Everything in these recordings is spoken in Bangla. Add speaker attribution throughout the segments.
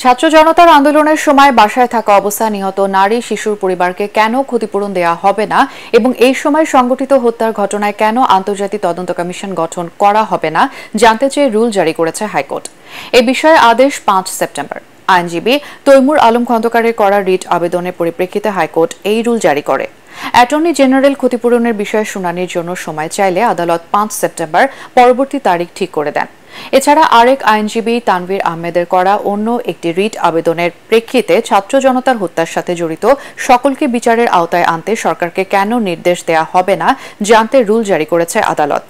Speaker 1: ছাত্র জনতার আন্দোলনের সময় বাসায় থাকা অবস্থায় নিহত নারী শিশুর পরিবারকে কেন ক্ষতিপূরণ দেয়া হবে না এবং এই সময় সংগঠিত হত্যার ঘটনায় কেন আন্তর্জাতিক তদন্ত কমিশন গঠন করা হবে না জানতে চেয়ে রুল জারি করেছে হাইকোর্ট। এ বিষয়ে আদেশ 5 সেপ্টেম্বর। আইনজীবী তৈমুর আলম খন্দকারের করা রিট আবেদনের পরিপ্রেক্ষিতে হাইকোর্ট এই রুল জারি করে। অ্যাটর্নি জেনারেল ক্ষতিপূরণের বিষয়ে শুনানির জন্য সময় চাইলে আদালত 5 সেপ্টেম্বর পরবর্তী তারিখ ঠিক করে দেন। এছাড়া আরেক আইনজীবী তানভীর আহমেদের করা অন্য একটি রিট আবেদনের প্রেক্ষিতে ছাত্র জনতার হত্যার সাথে জড়িত সকলকে বিচারের আওতায় আনতে সরকারকে কেন নির্দেশ দেয়া হবে না জানতে রুল জারি করেছে আদালত।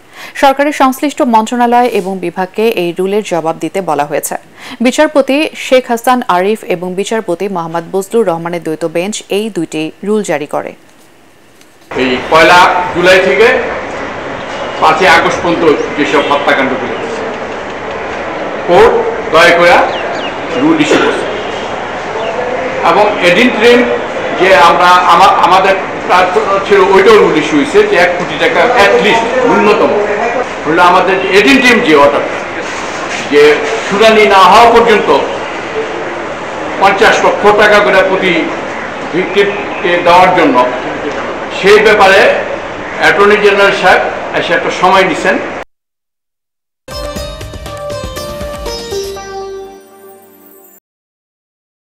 Speaker 1: সরকারের সংশ্লিষ্ট মন্ত্রণালয় এবং বিভাগকে এই রুলের জবাব দিতে বলা হয়েছে। বিচারপতি শেখ হাসান আরিফ এবং বিচারপতি মোহাম্মদ বজলুর রহমানের দ্বৈত বেঞ্চ এই দুইটি রুল জারি করে।
Speaker 2: এই 1 জুলাই থেকে 5 আগস্ট পর্যন্ত যেসব হত্যাকাণ্ডগুলো কোর্ট দয়া করে রুল ইস্যু করছে এবং এডিন্ট্রিম যে আমরা আমাদের ছিল ওইটাও রুল ইস্যু হয়েছে যে 1 কোটি টাকা অ্যাটলিস্ট ন্যূনতম হলো আমাদের এডিন্ট্রিম যে অর্ডার যে শুনানি না হওয়া পর্যন্ত 50 লক্ষ টাকা করে প্রতি ভিক্টিমকে দেওয়ার জন্য সেই ব্যাপারে অ্যাটর্নি জেনারেল সাহেব এসে একটা সময় নিছেন।